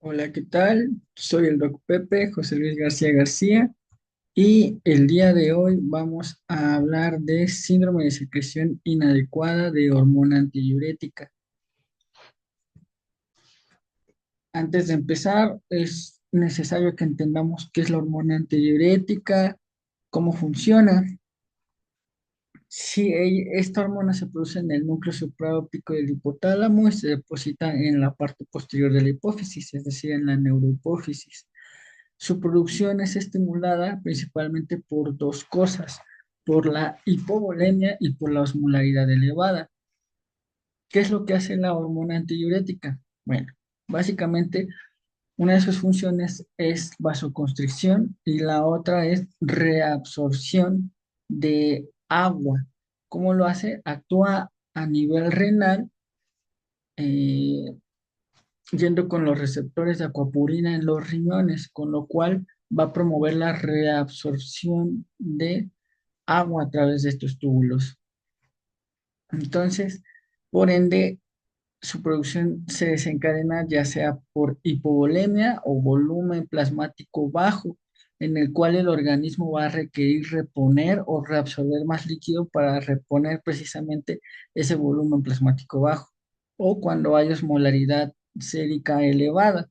Hola, ¿qué tal? Soy el Doc Pepe, José Luis García García, y el día de hoy vamos a hablar de síndrome de secreción inadecuada de hormona antidiurética. Antes de empezar, es necesario que entendamos qué es la hormona antidiurética, cómo funciona. Esta hormona se produce en el núcleo supraóptico del hipotálamo y se deposita en la parte posterior de la hipófisis, es decir, en la neurohipófisis. Su producción es estimulada principalmente por dos cosas, por la hipovolemia y por la osmolaridad elevada. ¿Qué es lo que hace la hormona antidiurética? Bueno, básicamente una de sus funciones es vasoconstricción y la otra es reabsorción de agua. ¿Cómo lo hace? Actúa a nivel renal, eh, yendo con los receptores de aquaporina en los riñones, con lo cual va a promover la reabsorción de agua a través de estos túbulos. Entonces, por ende, su producción se desencadena ya sea por hipovolemia o volumen plasmático bajo, en el cual el organismo va a requerir reponer o reabsorber más líquido para reponer precisamente ese volumen plasmático bajo, o cuando hay osmolaridad sérica elevada,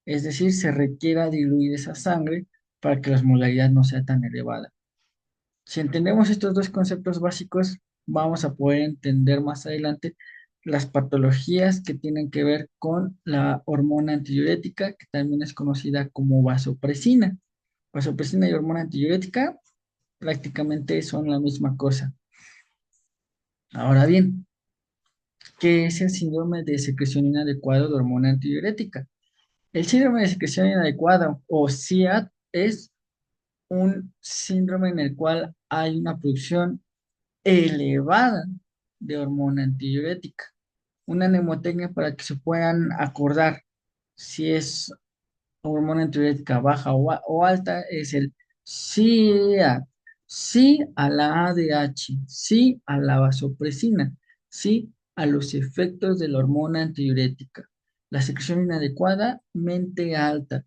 es decir, se requiera diluir esa sangre para que la osmolaridad no sea tan elevada. Si entendemos estos dos conceptos básicos, vamos a poder entender más adelante las patologías que tienen que ver con la hormona antidiurética, que también es conocida como vasopresina. Vasopresina y hormona antidiurética prácticamente son la misma cosa. Ahora bien, ¿qué es el síndrome de secreción inadecuada de hormona antidiurética? El síndrome de secreción inadecuada o SIAD es un síndrome en el cual hay una producción elevada de hormona antidiurética. Una mnemotecnia para que se puedan acordar si es hormona antidiurética baja o alta es el sí sí a la ADH, sí a la vasopresina, sí a los efectos de la hormona antidiurética. La secreción inadecuada, mente alta,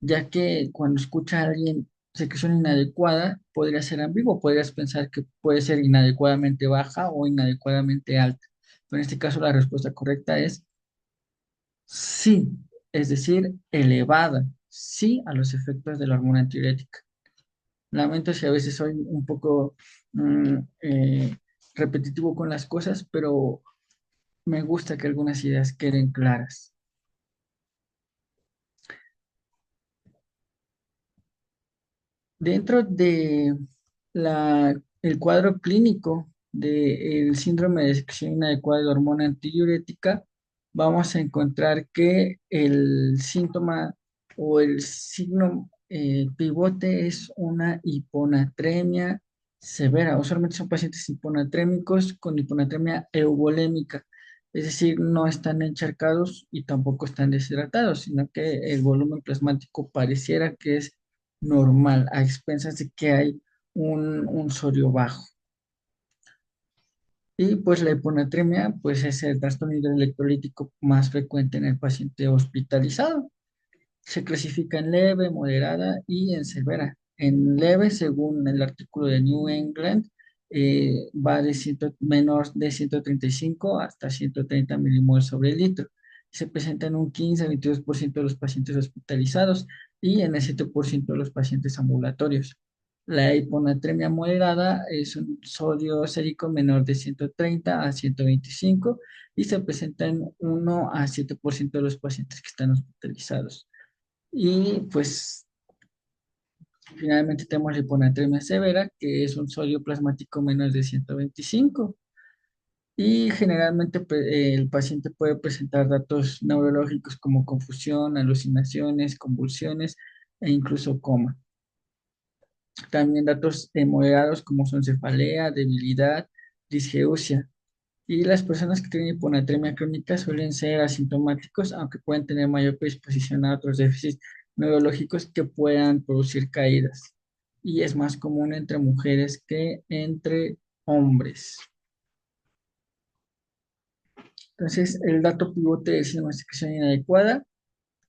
ya que cuando escucha a alguien secreción inadecuada, podría ser ambiguo, podrías pensar que puede ser inadecuadamente baja o inadecuadamente alta. Pero en este caso la respuesta correcta es sí, es decir, elevada, sí a los efectos de la hormona antidiurética. Lamento si a veces soy un poco mm, eh, repetitivo con las cosas, pero me gusta que algunas ideas queden claras. Dentro de el cuadro clínico del síndrome de secreción inadecuada de hormona antidiurética, vamos a encontrar que el síntoma o el signo pivote es una hiponatremia severa. Usualmente son pacientes hiponatrémicos con hiponatremia euvolémica, es decir, no están encharcados y tampoco están deshidratados, sino que el volumen plasmático pareciera que es normal, a expensas de que hay un sodio bajo. Y pues la hiponatremia, pues es el trastorno hidroelectrolítico más frecuente en el paciente hospitalizado. Se clasifica en leve, moderada y en severa. En leve, según el artículo de New England, va de menos de 135 hasta 130 milimoles sobre litro. Se presenta en un 15 a 22% de los pacientes hospitalizados y en el 7% de los pacientes ambulatorios. La hiponatremia moderada es un sodio sérico menor de 130 a 125 y se presenta en 1 a 7% de los pacientes que están hospitalizados. Y pues finalmente tenemos la hiponatremia severa, que es un sodio plasmático menos de 125. Y generalmente el paciente puede presentar datos neurológicos como confusión, alucinaciones, convulsiones e incluso coma. También datos moderados como son cefalea, debilidad, disgeusia. Y las personas que tienen hiponatremia crónica suelen ser asintomáticos, aunque pueden tener mayor predisposición a otros déficits neurológicos que puedan producir caídas. Y es más común entre mujeres que entre hombres. Entonces, el dato pivote es una secreción inadecuada.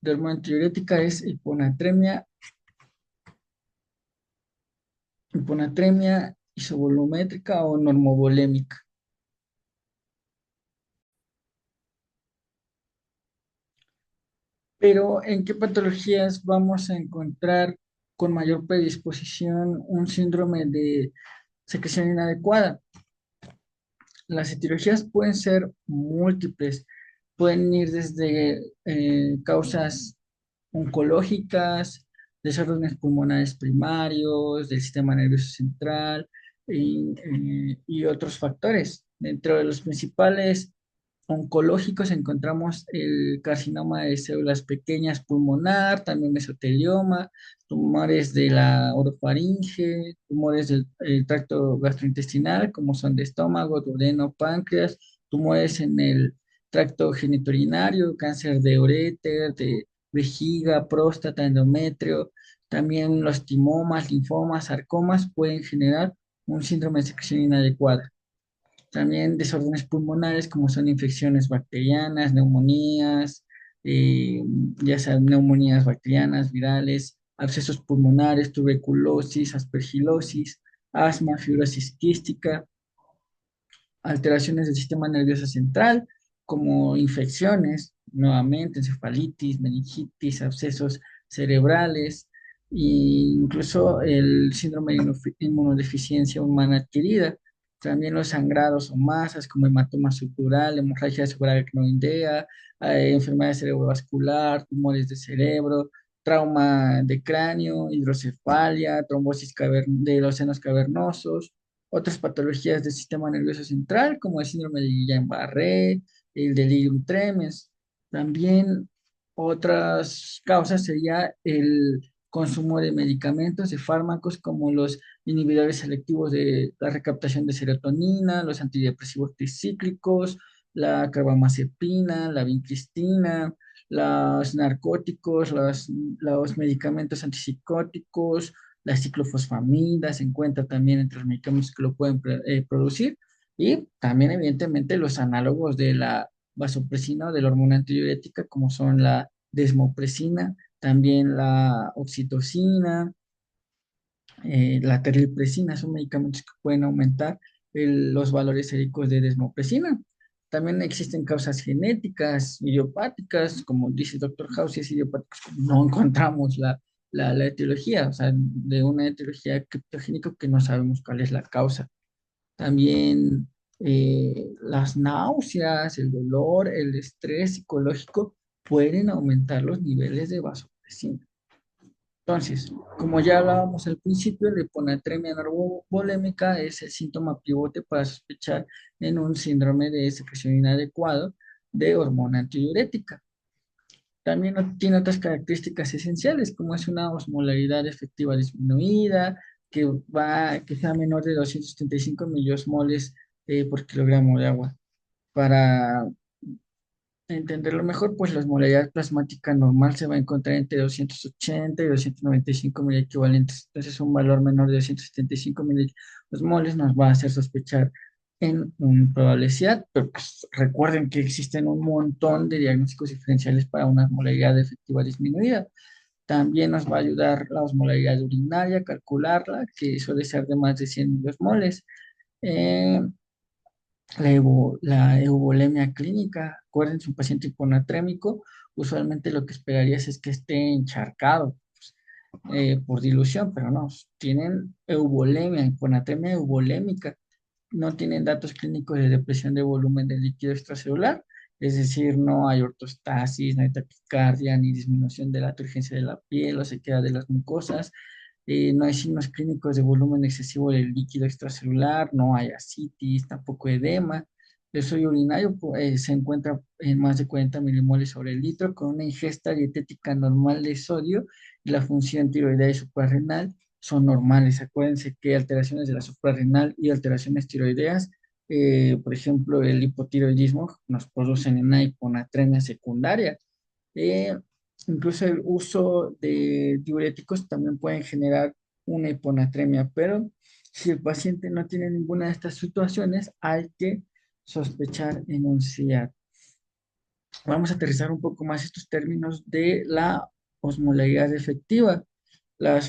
de hormona antidiurética es hiponatremia isovolumétrica o normovolémica. Pero ¿en qué patologías vamos a encontrar con mayor predisposición un síndrome de secreción inadecuada? Las etiologías pueden ser múltiples, pueden ir desde causas oncológicas, desórdenes pulmonares primarios, del sistema nervioso central y otros factores. Dentro de los principales oncológicos encontramos el carcinoma de células pequeñas pulmonar, también mesotelioma, tumores de la orofaringe, tumores del tracto gastrointestinal, como son de estómago, duodeno, páncreas, tumores en el tracto genitourinario, cáncer de uréter, de vejiga, próstata, endometrio. También los timomas, linfomas, sarcomas pueden generar un síndrome de secreción inadecuada. También desórdenes pulmonares como son infecciones bacterianas, neumonías, eh, ya sean neumonías bacterianas, virales, abscesos pulmonares, tuberculosis, aspergilosis, asma, fibrosis quística, alteraciones del sistema nervioso central, como infecciones, nuevamente, encefalitis, meningitis, abscesos cerebrales, e incluso el síndrome de inmunodeficiencia humana adquirida. También los sangrados o masas, como hematoma subdural, hemorragia subaracnoidea, enfermedad cerebrovascular, tumores de cerebro, trauma de cráneo, hidrocefalia, trombosis de los senos cavernosos, otras patologías del sistema nervioso central, como el síndrome de Guillain-Barré, el delirium tremens. También otras causas sería el consumo de medicamentos, de fármacos como los inhibidores selectivos de la recaptación de serotonina, los antidepresivos tricíclicos, la carbamazepina, la vincristina, los narcóticos, los medicamentos antipsicóticos, la ciclofosfamida se encuentra también entre los medicamentos que lo pueden producir y también evidentemente los análogos de la vasopresina o de la hormona antidiurética como son la desmopresina, también la oxitocina, la terlipresina, son medicamentos que pueden aumentar los valores séricos de desmopresina. También existen causas genéticas, idiopáticas, como dice el doctor House, si es idiopático, no encontramos la etiología, o sea, de una etiología criptogénica que no sabemos cuál es la causa. También las náuseas, el dolor, el estrés psicológico pueden aumentar los niveles de vasopresina. Entonces, como ya hablábamos al principio, la hiponatremia narcovolémica es el síntoma pivote para sospechar en un síndrome de secreción inadecuado de hormona antidiurética. También tiene otras características esenciales, como es una osmolaridad efectiva disminuida, que sea menor de 275 miliosmoles por kilogramo de agua. Para entenderlo mejor, pues la osmolaridad plasmática normal se va a encontrar entre 280 y 295 mil equivalentes. Entonces, un valor menor de 275 mil osmoles nos va a hacer sospechar en un probable SIAD, pero pues, recuerden que existen un montón de diagnósticos diferenciales para una osmolaridad efectiva disminuida. También nos va a ayudar la osmolaridad urinaria, calcularla, que suele ser de más de 100 milosmoles. Eh, la euvolemia clínica, acuérdense, un paciente hiponatrémico, usualmente lo que esperarías es que esté encharcado por dilución, pero no, tienen euvolemia, hiponatremia euvolémica, no tienen datos clínicos de depresión de volumen del líquido extracelular, es decir, no hay ortostasis, no hay taquicardia, ni disminución de la turgencia de la piel o sequedad de las mucosas, no hay signos clínicos de volumen excesivo del líquido extracelular, no hay ascitis, tampoco edema. El sodio urinario se encuentra en más de 40 milimoles sobre el litro con una ingesta dietética normal de sodio y la función tiroidea y suprarrenal son normales. Acuérdense que alteraciones de la suprarrenal y alteraciones tiroideas, por ejemplo, el hipotiroidismo nos producen una hiponatremia secundaria. Eh, Incluso el uso de diuréticos también pueden generar una hiponatremia, pero si el paciente no tiene ninguna de estas situaciones, hay que sospechar en un SIAD. Vamos a aterrizar un poco más estos términos de la osmolaridad efectiva. La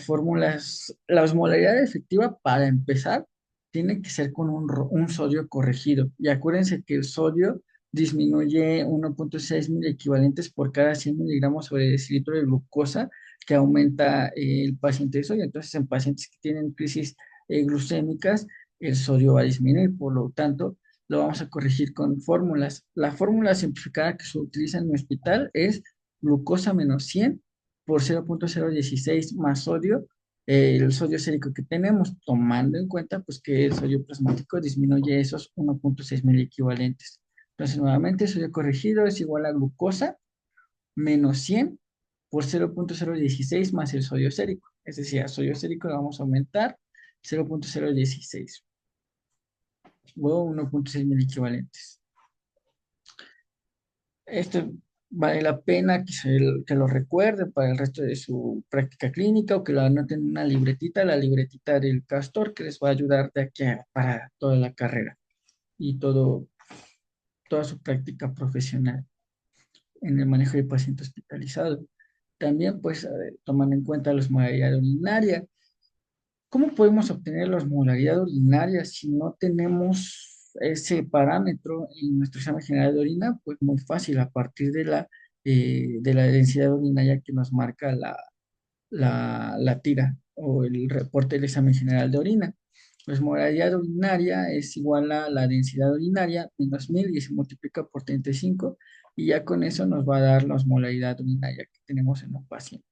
osmolaridad efectiva, para empezar, tiene que ser con un sodio corregido. Y acuérdense que el sodio disminuye 1,6 mil equivalentes por cada 100 miligramos sobre decilitro de glucosa que aumenta el paciente de sodio. Entonces, en pacientes que tienen crisis glucémicas, el sodio va a disminuir. Por lo tanto, lo vamos a corregir con fórmulas. La fórmula simplificada que se utiliza en mi hospital es glucosa menos 100 por 0,016 más sodio, el sodio sérico que tenemos, tomando en cuenta pues que el sodio plasmático disminuye esos 1,6 mil equivalentes. Entonces, nuevamente, el sodio corregido es igual a glucosa menos 100 por 0,016 más el sodio sérico. Es decir, al sodio sérico le vamos a aumentar 0,016 o 1,6 mil equivalentes. Esto vale la pena que lo recuerde para el resto de su práctica clínica o que lo anoten en una libretita, la libretita del Castor, que les va a ayudar de aquí para toda la carrera y toda su práctica profesional en el manejo de paciente hospitalizado. También, pues, tomando en cuenta la osmolaridad urinaria. ¿Cómo podemos obtener la osmolaridad urinaria si no tenemos ese parámetro en nuestro examen general de orina? Pues muy fácil, a partir de la densidad urinaria que nos marca la tira o el reporte del examen general de orina. La osmolaridad urinaria es igual a la densidad urinaria menos 1000 y se multiplica por 35 y ya con eso nos va a dar la osmolaridad urinaria que tenemos en un paciente.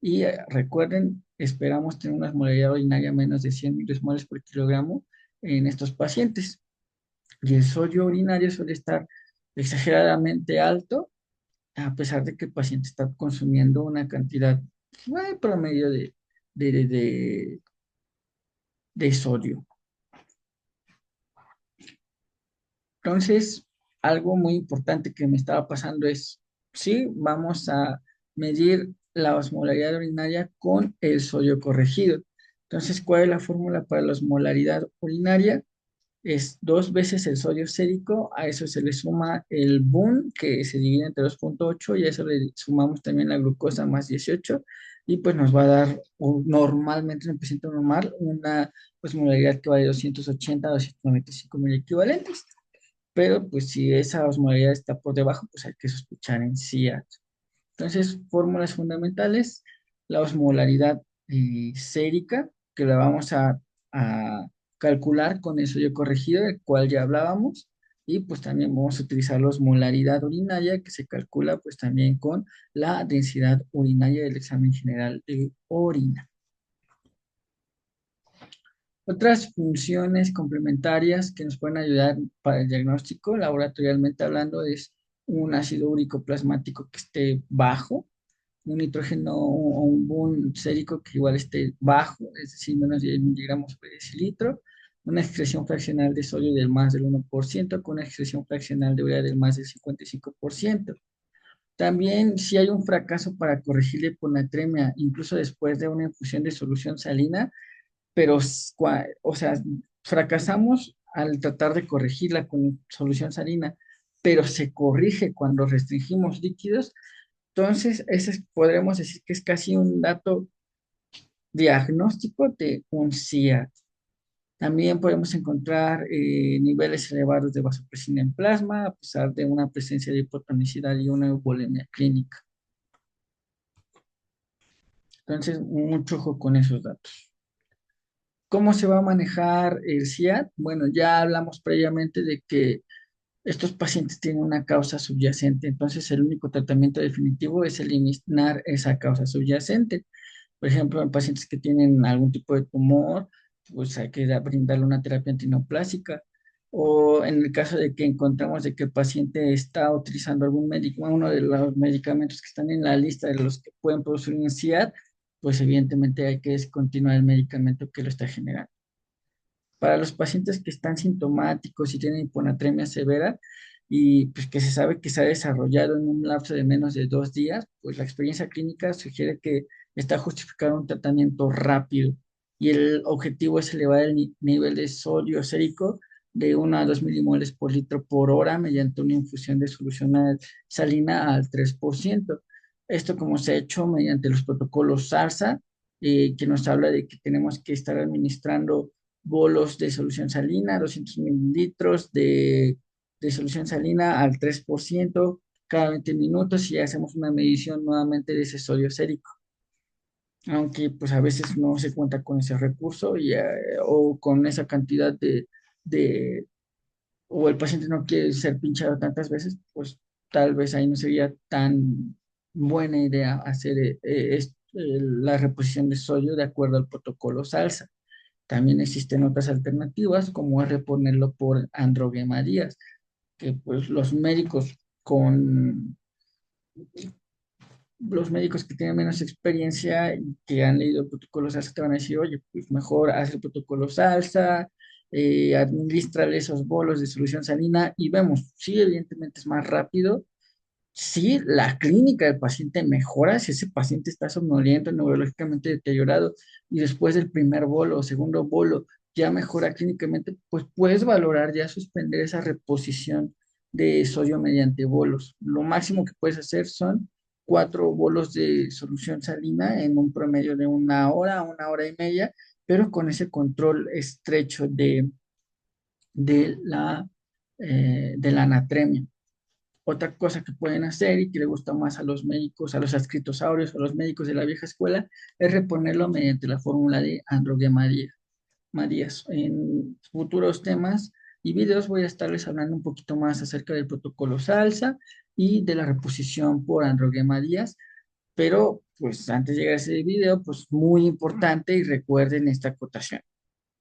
Y recuerden, esperamos tener una osmolaridad urinaria menos de 100 milismoles por kilogramo en estos pacientes. Y el sodio urinario suele estar exageradamente alto, a pesar de que el paciente está consumiendo una cantidad promedio de, de, de- de sodio. Entonces, algo muy importante que me estaba pasando es, sí, vamos a medir la osmolaridad urinaria con el sodio corregido. Entonces, ¿cuál es la fórmula para la osmolaridad urinaria? Es dos veces el sodio sérico, a eso se le suma el BUN, que se divide entre 2,8 y a eso le sumamos también la glucosa más 18 y pues nos va a dar normalmente en un paciente normal una osmolaridad que va de 280 a 295 mil equivalentes. Pero pues si esa osmolaridad está por debajo, pues hay que sospechar en SIAD. Entonces, fórmulas fundamentales, la osmolaridad sérica, que la vamos a calcular con el sodio corregido, del cual ya hablábamos, y pues también vamos a utilizar la osmolaridad urinaria, que se calcula pues también con la densidad urinaria del examen general de orina. Otras funciones complementarias que nos pueden ayudar para el diagnóstico, laboratorialmente hablando, es un ácido úrico plasmático que esté bajo, un nitrógeno o un boom sérico que igual esté bajo, es decir, menos de 10 miligramos por decilitro, una excreción fraccional de sodio del más del 1% con una excreción fraccional de urea del más del 55%. También si hay un fracaso para corregir la hiponatremia, incluso después de una infusión de solución salina, pero, o sea, fracasamos al tratar de corregirla con solución salina, pero se corrige cuando restringimos líquidos, entonces ese podremos decir que es casi un dato diagnóstico de un SIAD. También podemos encontrar niveles elevados de vasopresina en plasma, a pesar de una presencia de hipotonicidad y una euvolemia clínica. Entonces, mucho ojo con esos datos. ¿Cómo se va a manejar el SIAD? Bueno, ya hablamos previamente de que estos pacientes tienen una causa subyacente, entonces el único tratamiento definitivo es eliminar esa causa subyacente. Por ejemplo, en pacientes que tienen algún tipo de tumor, pues hay que brindarle una terapia antineoplásica. O en el caso de que encontramos de que el paciente está utilizando algún medicamento, uno de los medicamentos que están en la lista de los que pueden producir un SIAD, pues evidentemente hay que descontinuar el medicamento que lo está generando. Para los pacientes que están sintomáticos y tienen hiponatremia severa y pues que se sabe que se ha desarrollado en un lapso de menos de 2 días, pues la experiencia clínica sugiere que está justificado un tratamiento rápido y el objetivo es elevar el nivel de sodio sérico de 1 a 2 milimoles por litro por hora mediante una infusión de solución salina al 3%. Esto como se ha hecho mediante los protocolos SARSA, que nos habla de que tenemos que estar administrando bolos de solución salina, 200 mililitros de solución salina al 3% cada 20 minutos y hacemos una medición nuevamente de ese sodio sérico, aunque pues a veces no se cuenta con ese recurso o con esa cantidad de, o el paciente no quiere ser pinchado tantas veces, pues tal vez ahí no sería tan buena idea hacer la reposición de sodio de acuerdo al protocolo SALSA. También existen otras alternativas, como es reponerlo por androgemadías, que pues los médicos que tienen menos experiencia y que han leído el protocolo SALSA te van a decir, oye, pues mejor haz el protocolo SALSA, administrale esos bolos de solución salina y vemos, sí, evidentemente es más rápido, sí, la clínica del paciente mejora si ese paciente está somnoliento, neurológicamente deteriorado y después del primer bolo o segundo bolo ya mejora clínicamente, pues puedes valorar ya suspender esa reposición de sodio mediante bolos. Lo máximo que puedes hacer son 4 bolos de solución salina en un promedio de 1 hora, 1 hora y media, pero con ese control estrecho de de la anatremia. Otra cosa que pueden hacer y que le gusta más a los médicos, a los adscritosaurios o a los médicos de la vieja escuela, es reponerlo mediante la fórmula de Androgué Marías. En futuros temas y videos voy a estarles hablando un poquito más acerca del protocolo SALSA y de la reposición por Androgué Marías, pero pues antes de llegar a ese video, pues muy importante y recuerden esta acotación.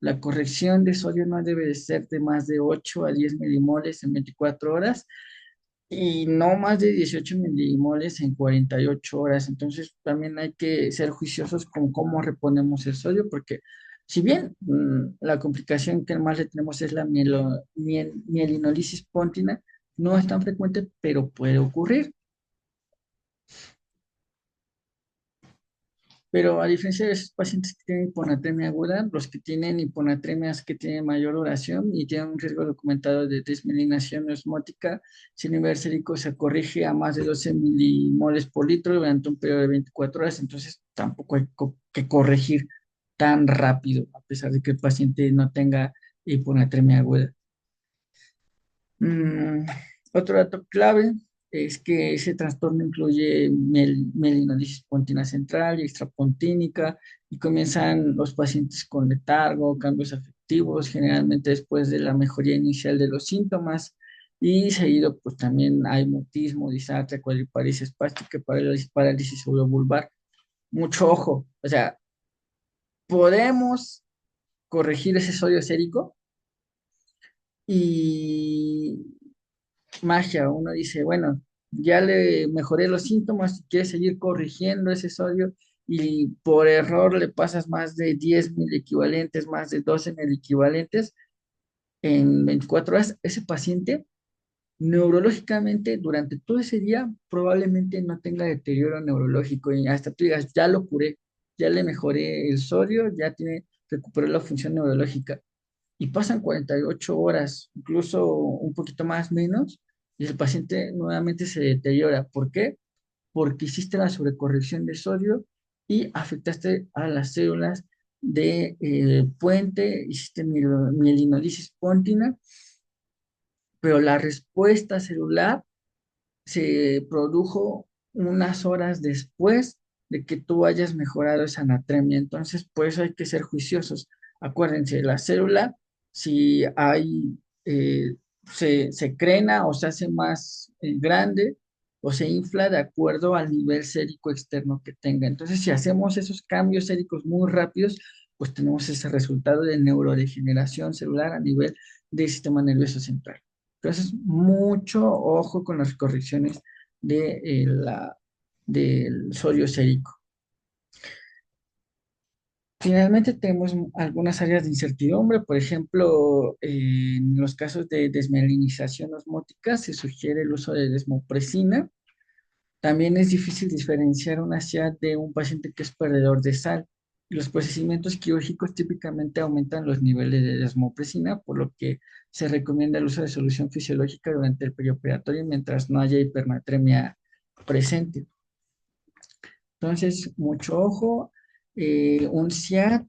La corrección de sodio no debe de ser de más de 8 a 10 milimoles en 24 horas y no más de 18 milimoles en 48 horas. Entonces, también hay que ser juiciosos con cómo reponemos el sodio, porque si bien la complicación que más le tenemos es la mielinolisis póntina, no es tan frecuente, pero puede ocurrir. Pero a diferencia de esos pacientes que tienen hiponatremia aguda, los que tienen hiponatremias que tienen mayor duración y tienen un riesgo documentado de desmielinación osmótica, si el nivel sérico se corrige a más de 12 milimoles por litro durante un periodo de 24 horas, entonces tampoco hay que corregir tan rápido, a pesar de que el paciente no tenga hiponatremia aguda. Mm, Otro dato clave es que ese trastorno incluye melinolisis pontina central y extrapontínica y comienzan los pacientes con letargo, cambios afectivos, generalmente después de la mejoría inicial de los síntomas y seguido pues también hay mutismo, disartria, cuadriparesia espástica, parálisis pseudobulbar. Mucho ojo, o sea, podemos corregir ese sodio sérico y magia, uno dice, bueno, ya le mejoré los síntomas, quieres seguir corrigiendo ese sodio y por error le pasas más de 10 mil equivalentes, más de 12 mil equivalentes en 24 horas, ese paciente neurológicamente durante todo ese día probablemente no tenga deterioro neurológico y hasta tú digas, ya lo curé, ya le mejoré el sodio, recuperó la función neurológica y pasan 48 horas, incluso un poquito más menos, y el paciente nuevamente se deteriora. ¿Por qué? Porque hiciste la sobrecorrección de sodio y afectaste a las células de puente, hiciste mielinolisis póntina, pero la respuesta celular se produjo unas horas después de que tú hayas mejorado esa anatremia. Entonces, por eso hay que ser juiciosos. Acuérdense, la célula, si hay, se crena o se hace más grande o se infla de acuerdo al nivel sérico externo que tenga. Entonces, si hacemos esos cambios séricos muy rápidos, pues tenemos ese resultado de neurodegeneración celular a nivel del sistema nervioso central. Entonces, mucho ojo con las correcciones del sodio sérico. Finalmente, tenemos algunas áreas de incertidumbre. Por ejemplo, en los casos de desmielinización osmótica se sugiere el uso de desmopresina. También es difícil diferenciar una SIAD de un paciente que es perdedor de sal. Los procedimientos quirúrgicos típicamente aumentan los niveles de desmopresina, por lo que se recomienda el uso de solución fisiológica durante el perioperatorio mientras no haya hipernatremia presente. Entonces, mucho ojo, un SIAD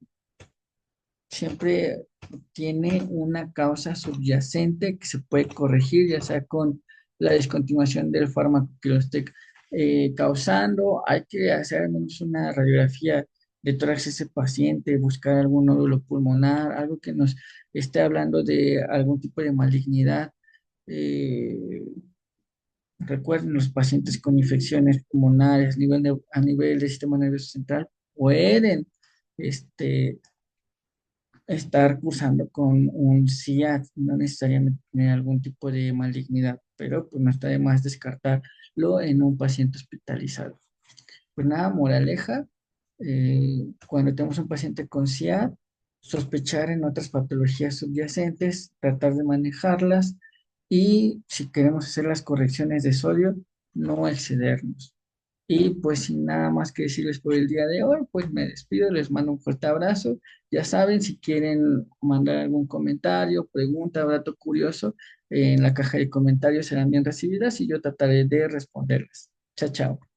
siempre tiene una causa subyacente que se puede corregir, ya sea con la descontinuación del fármaco que lo esté causando. Hay que hacer al menos una radiografía de tórax a ese paciente, buscar algún nódulo pulmonar, algo que nos esté hablando de algún tipo de malignidad. Eh, Recuerden, los pacientes con infecciones pulmonares a nivel del sistema nervioso central pueden este, estar cursando con un SIAD, no necesariamente tener algún tipo de malignidad, pero pues no está de más descartarlo en un paciente hospitalizado. Pues nada, moraleja, cuando tenemos un paciente con SIAD, sospechar en otras patologías subyacentes, tratar de manejarlas y si queremos hacer las correcciones de sodio, no excedernos. Y pues sin nada más que decirles por el día de hoy, pues me despido, les mando un fuerte abrazo. Ya saben, si quieren mandar algún comentario, pregunta, dato curioso, en la caja de comentarios serán bien recibidas y yo trataré de responderles. Chao, chao.